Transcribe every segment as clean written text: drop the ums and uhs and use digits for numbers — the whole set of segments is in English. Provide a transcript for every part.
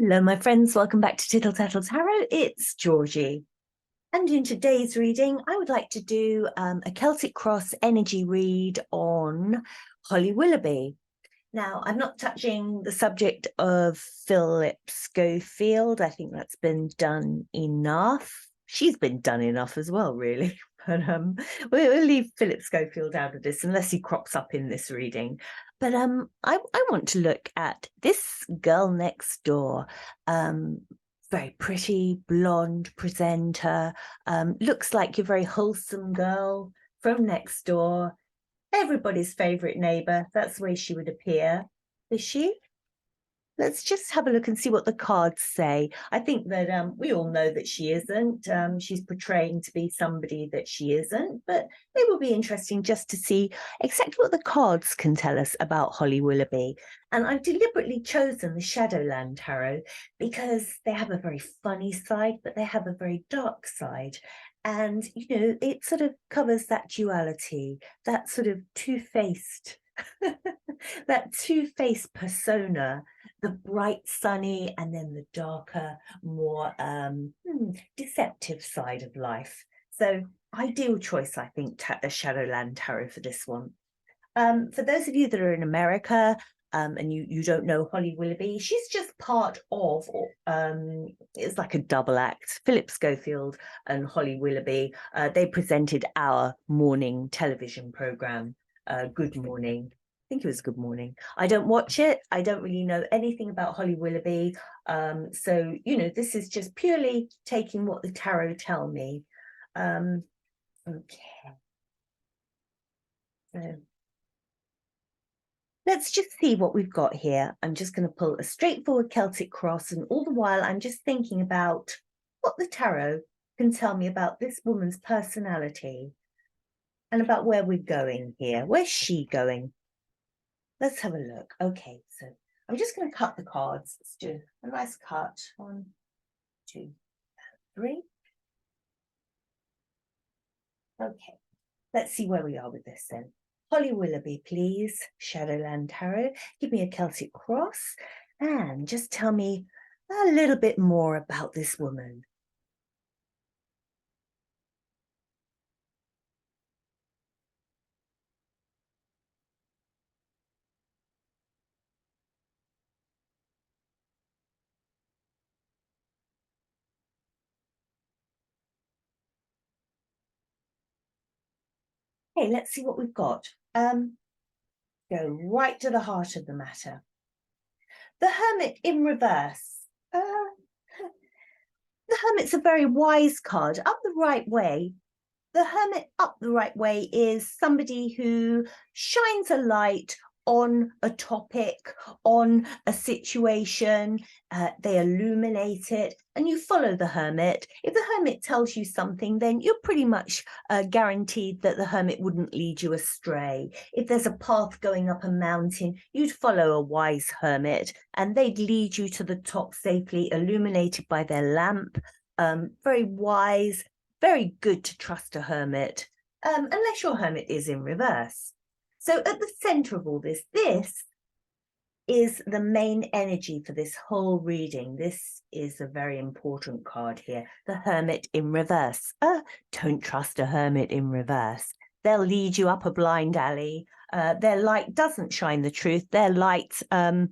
Hello, my friends. Welcome back to Tittle Tattle Tarot. It's Georgie. And in today's reading, I would like to do a Celtic Cross energy read on Holly Willoughby. Now, I'm not touching the subject of Phillip Schofield. I think that's been done enough. She's been done enough as well, really. But we'll leave Phillip Schofield out of this unless he crops up in this reading. But I want to look at this girl next door. Very pretty, blonde presenter. Looks like your very wholesome girl from next door. Everybody's favourite neighbour. That's the way she would appear. Is she? Let's just have a look and see what the cards say. I think that we all know that she isn't. She's portraying to be somebody that she isn't, but it will be interesting just to see exactly what the cards can tell us about Holly Willoughby. And I've deliberately chosen the Shadowland Tarot because they have a very funny side, but they have a very dark side. And, you know, it sort of covers that duality, that sort of two-faced, that two-faced persona, the bright, sunny, and then the darker, more deceptive side of life. So ideal choice, I think, a Shadowland Tarot for this one. For those of you that are in America, and you don't know Holly Willoughby, she's just part of, it's like a double act. Phillip Schofield and Holly Willoughby, they presented our morning television program, Good Morning. I think it was Good Morning. I don't watch it. I don't really know anything about Holly Willoughby. So, you know, this is just purely taking what the tarot tell me. Okay. So let's just see what we've got here. I'm just going to pull a straightforward Celtic cross, and all the while I'm just thinking about what the tarot can tell me about this woman's personality and about where we're going here. Where's she going? Let's have a look. Okay, so I'm just going to cut the cards. Let's do a nice cut. 1, 2, 3. Okay, let's see where we are with this then. Holly Willoughby, please. Shadowland Tarot. Give me a Celtic cross and just tell me a little bit more about this woman. Okay, let's see what we've got. Go right to the heart of the matter. The Hermit in reverse. The Hermit's a very wise card. Up the right way. The Hermit up the right way is somebody who shines a light on a topic, on a situation, they illuminate it, and you follow the Hermit. If the Hermit tells you something, then you're pretty much guaranteed that the Hermit wouldn't lead you astray. If there's a path going up a mountain, you'd follow a wise Hermit, and they'd lead you to the top safely, illuminated by their lamp. Very wise, very good to trust a Hermit, unless your Hermit is in reverse. So at the center of all this is the main energy for this whole reading. This is a very important card here, the Hermit in reverse. Don't trust a Hermit in reverse. They'll lead you up a blind alley. Their light doesn't shine the truth. Their light, their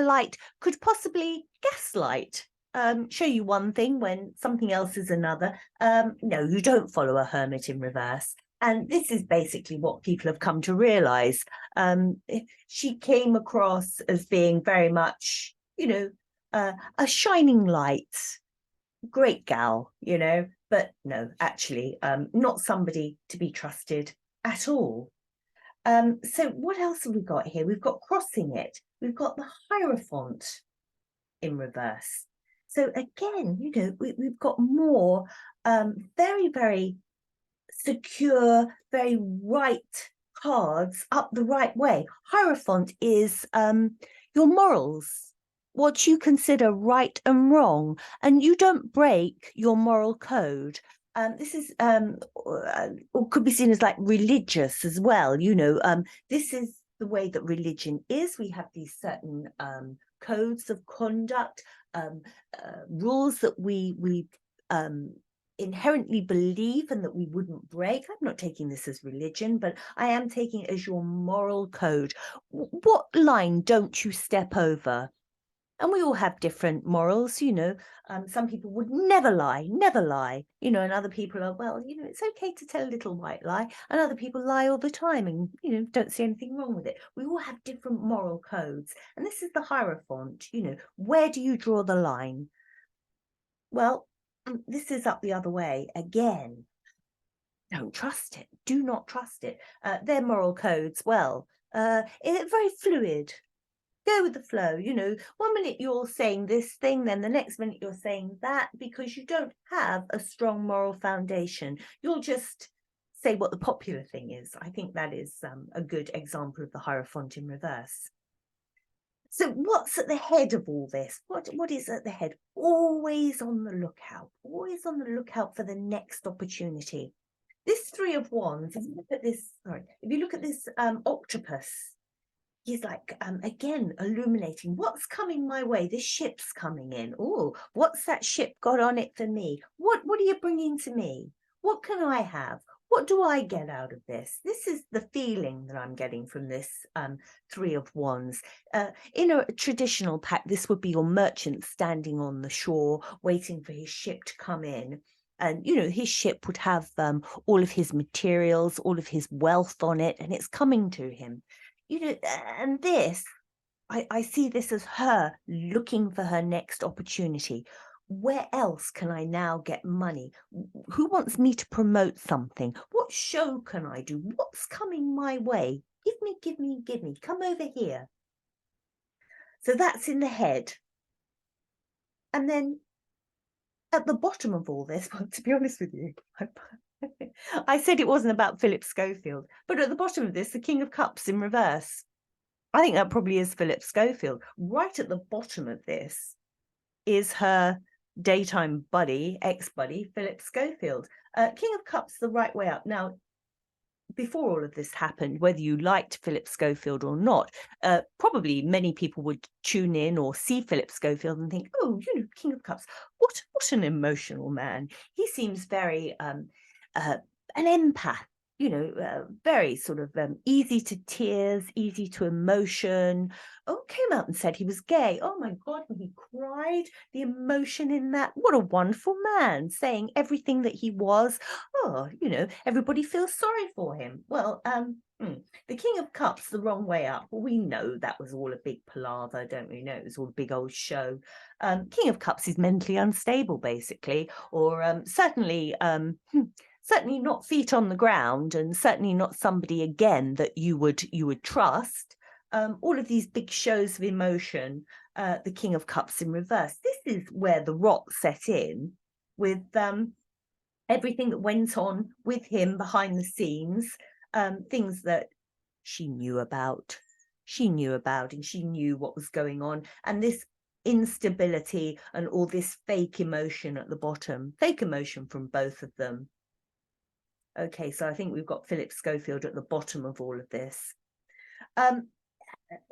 light could possibly gaslight. Show you one thing when something else is another. No, you don't follow a Hermit in reverse. And this is basically what people have come to realize. She came across as being very much, you know, a shining light, great gal, you know, but no, actually, not somebody to be trusted at all. So what else have we got here? We've got crossing it. We've got the Hierophant in reverse. So again, you know, we've got more very, very secure, very right cards up the right way. Hierophant is your morals, what you consider right and wrong, and you don't break your moral code. This is or could be seen as like religious as well. You know, this is the way that religion is. We have these certain codes of conduct, rules that we inherently believe and that we wouldn't break. I'm not taking this as religion, but I am taking it as your moral code. What line don't you step over? And we all have different morals, you know. Some people would never lie, you know, and other people are, well, you know, it's okay to tell a little white lie, and other people lie all the time and, you know, don't see anything wrong with it. We all have different moral codes. And this is the Hierophant, you know, where do you draw the line? Well, this is up the other way again. Don't trust it. Do not trust it. Their moral codes, well, it's very fluid. Go with the flow, you know. 1 minute you're saying this thing, then the next minute you're saying that, because you don't have a strong moral foundation. You'll just say what the popular thing is. I think that is a good example of the Hierophant in reverse. So what's at the head of all this? What is at the head? Always on the lookout. Always on the lookout for the next opportunity. This Three of Wands, if you look at this, if you look at this octopus, he's like, again, illuminating what's coming my way. This ship's coming in. Oh, what's that ship got on it for me? What are you bringing to me? What can I have? What do I get out of this? This is the feeling that I'm getting from this Three of Wands. In a traditional pack, this would be your merchant standing on the shore, waiting for his ship to come in. And, you know, his ship would have all of his materials, all of his wealth on it, and it's coming to him. You know, and this, I see this as her looking for her next opportunity. Where else can I now get money? Who wants me to promote something? What show can I do? What's coming my way? Give me, give me, give me. Come over here. So that's in the head. And then at the bottom of all this, well, to be honest with you, I said it wasn't about Phillip Schofield, but at the bottom of this, the King of Cups in reverse. I think that probably is Phillip Schofield. Right at the bottom of this is her daytime buddy, ex-buddy, Phillip Schofield. King of Cups the right way up. Now, before all of this happened, whether you liked Phillip Schofield or not, probably many people would tune in or see Phillip Schofield and think, oh, you know, King of Cups, what an emotional man. He seems very an empath, you know, very sort of easy to tears, easy to emotion. Oh, came out and said he was gay. Oh my God, when he cried, the emotion in that. What a wonderful man, saying everything that he was. Oh, you know, everybody feels sorry for him. Well, the King of Cups the wrong way up. Well, we know that was all a big palaver, don't we? Know it was all a big old show. King of Cups is mentally unstable, basically, or certainly not feet on the ground, and certainly not somebody again that you would trust. All of these big shows of emotion, the King of Cups in reverse. This is where the rot set in with everything that went on with him behind the scenes, things that she knew about. She knew about, and she knew what was going on. And this instability and all this fake emotion at the bottom, fake emotion from both of them. Okay, so I think we've got Phillip Schofield at the bottom of all of this.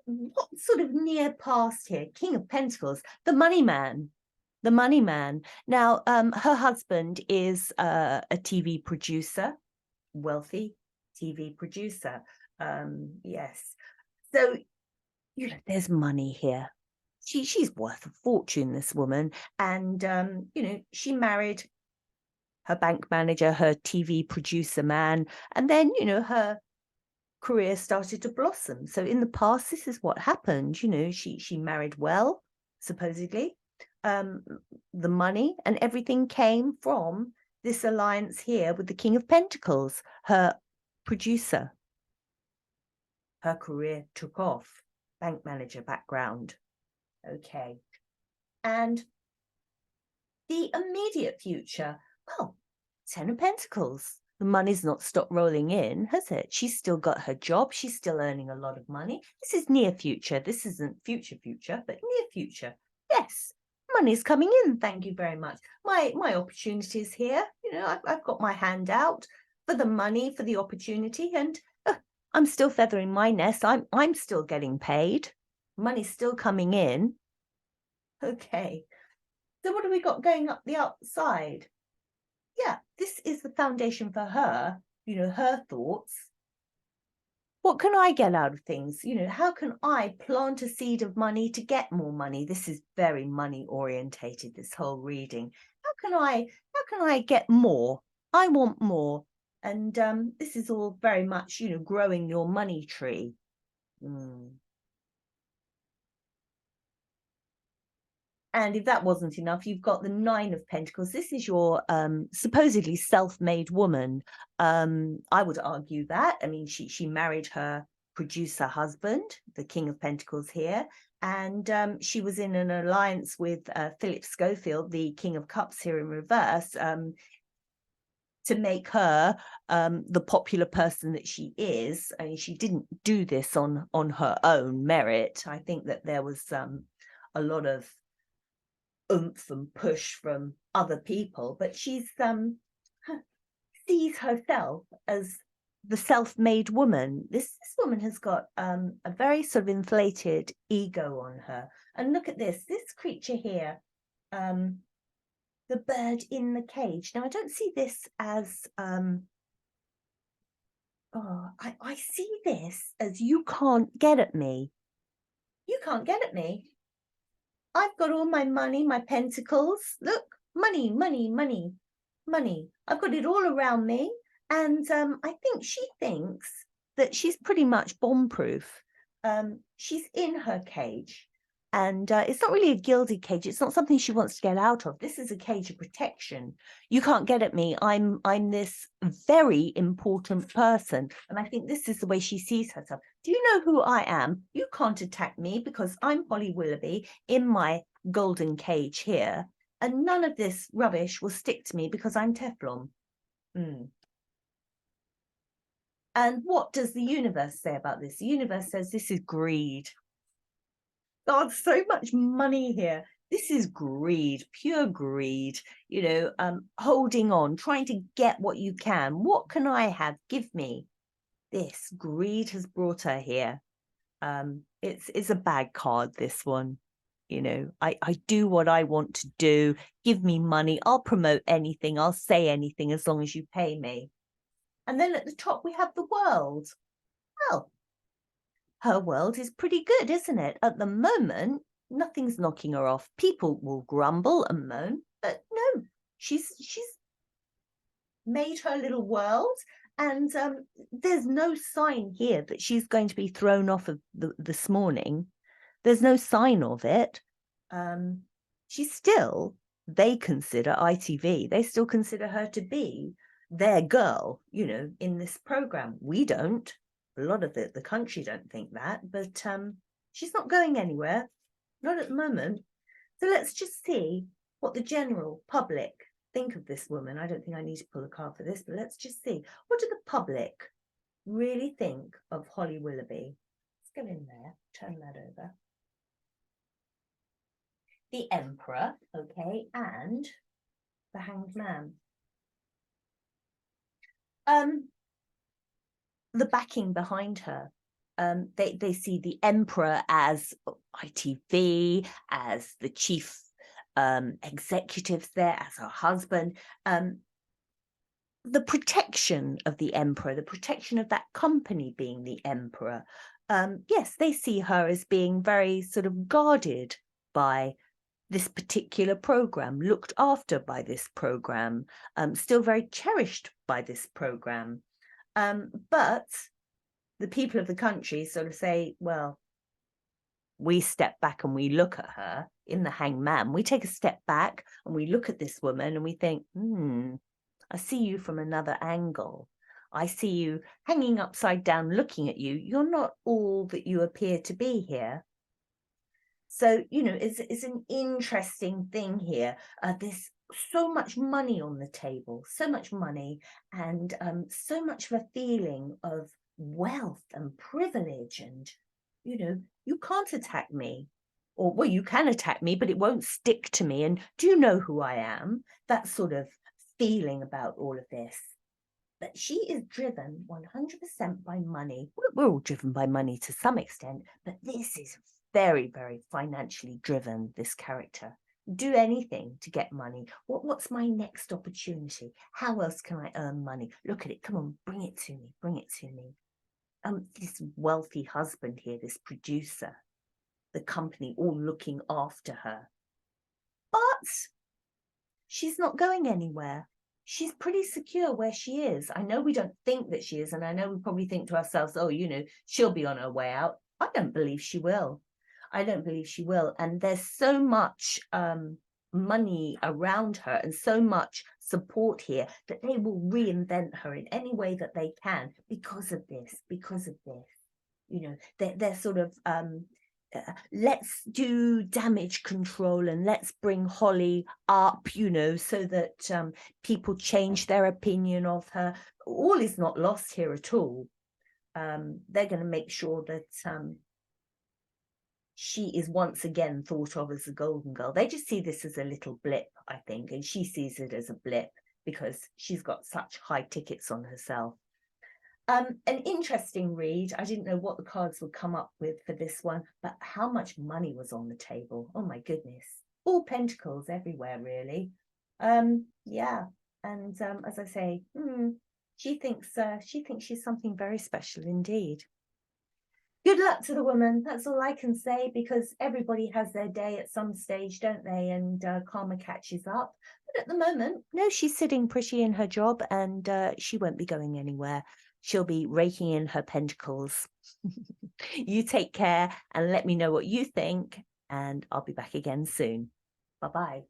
What sort of near past here? King of Pentacles, the money man. The money man. Now, her husband is a TV producer, wealthy TV producer. Yes. So, you know, there's money here. She's worth a fortune, this woman. And, you know, she married her bank manager, her TV producer man, and then, you know, her career started to blossom. So in the past, this is what happened. You know, she married well, supposedly. The money and everything came from this alliance here with the King of Pentacles, her producer. Her career took off. Bank manager background. Okay. And the immediate future, well, 10 of Pentacles. The money's not stopped rolling in, has it? She's still got her job. She's still earning a lot of money. This is near future. This isn't future, but near future. Yes, money's coming in. Thank you very much. My opportunity's here. You know, I've got my hand out for the money, for the opportunity, and I'm still feathering my nest. I'm still getting paid. Money's still coming in. Okay. So what have we got going up the outside? Yeah, this is the foundation for her, you know, her thoughts. What can I get out of things? You know, how can I plant a seed of money to get more money? This is very money orientated, this whole reading. How can I get more? I want more. And this is all very much, you know, growing your money tree. And if that wasn't enough, you've got the Nine of Pentacles. This is your supposedly self-made woman. I would argue that. I mean, she married her producer husband, the King of Pentacles here, and she was in an alliance with Phillip Schofield, the King of Cups here in reverse, to make her the popular person that she is. I mean, she didn't do this on her own merit. I think that there was a lot of oomph and push from other people, but she's sees herself as the self-made woman. This woman has got a very sort of inflated ego on her. And look at this creature here, the bird in the cage. Now I don't see this as I see this as you can't get at me. You can't get at me. I've got all my money, my pentacles. Look, money, money, money, money. I've got it all around me. And I think she thinks that she's pretty much bomb-proof. She's in her cage. And it's not really a gilded cage. It's not something she wants to get out of. This is a cage of protection. You can't get at me. I'm this very important person. And I think this is the way she sees herself. Do you know who I am? You can't attack me because I'm Holly Willoughby in my golden cage here. And none of this rubbish will stick to me because I'm Teflon. And what does the universe say about this? The universe says this is greed. God, so much money here. This is greed, pure greed, you know, holding on, trying to get what you can. What can I have? Give me. This greed has brought her here. It's a bad card, this one. You know, I do what I want to do. Give me money. I'll promote anything. I'll say anything as long as you pay me. And then at the top, we have the World. Well, her world is pretty good, isn't it? At the moment, nothing's knocking her off. People will grumble and moan, but no, she's made her little world, and there's no sign here that she's going to be thrown off of this morning. There's no sign of it. She's still, they consider ITV, they still consider her to be their girl, you know, in this program. We don't. A lot of the country don't think that, but she's not going anywhere, not at the moment. So let's just see what the general public think of this woman. I don't think I need to pull a card for this, but let's just see. What do the public really think of Holly Willoughby? Let's go in there, turn that over. The Emperor, okay, and the Hanged Man. The backing behind her. They see the Emperor as ITV, as the chief executives there, as her husband. The protection of the Emperor, the protection of that company being the Emperor. Yes, they see her as being very sort of guarded by this particular program, looked after by this program, still very cherished by this program. But the people of the country sort of say, well, we step back and we look at her in the Hanged Man. We take a step back and we look at this woman and we think, I see you from another angle. I see you hanging upside down looking at you. You're not all that you appear to be here. So, you know, it's an interesting thing here. There's so much money on the table, so much money, and so much of a feeling of wealth and privilege. And, you know, you can't attack me. Or, well, you can attack me, but it won't stick to me. And do you know who I am? That sort of feeling about all of this. But she is driven 100% by money. We're all driven by money to some extent, but this is very, very financially driven, this character. Do anything to get money. What's my next opportunity? How else can I earn money? Look at it. Come on, bring it to me. Bring it to me. This wealthy husband here, this producer, the company all looking after her. But she's not going anywhere. She's pretty secure where she is. I know we don't think that she is, and I know we probably think to ourselves, oh, you know, she'll be on her way out. I don't believe she will. I don't believe she will. And there's so much money around her and so much support here that they will reinvent her in any way that they can because of this. You know, they're sort of let's do damage control and let's bring Holly up, you know, so that people change their opinion of her. All is not lost here at all. They're going to make sure that she is once again thought of as a golden girl. They just see this as a little blip, I think, and she sees it as a blip because she's got such high tickets on herself. An interesting read. I didn't know what the cards would come up with for this one, but how much money was on the table? Oh my goodness. All pentacles everywhere, really. Yeah. And as I say, she thinks she's something very special indeed. Good luck to the woman. That's all I can say, because everybody has their day at some stage, don't they? And karma catches up. But at the moment, no, she's sitting pretty in her job, and she won't be going anywhere. She'll be raking in her pentacles. You take care and let me know what you think, and I'll be back again soon. Bye-bye.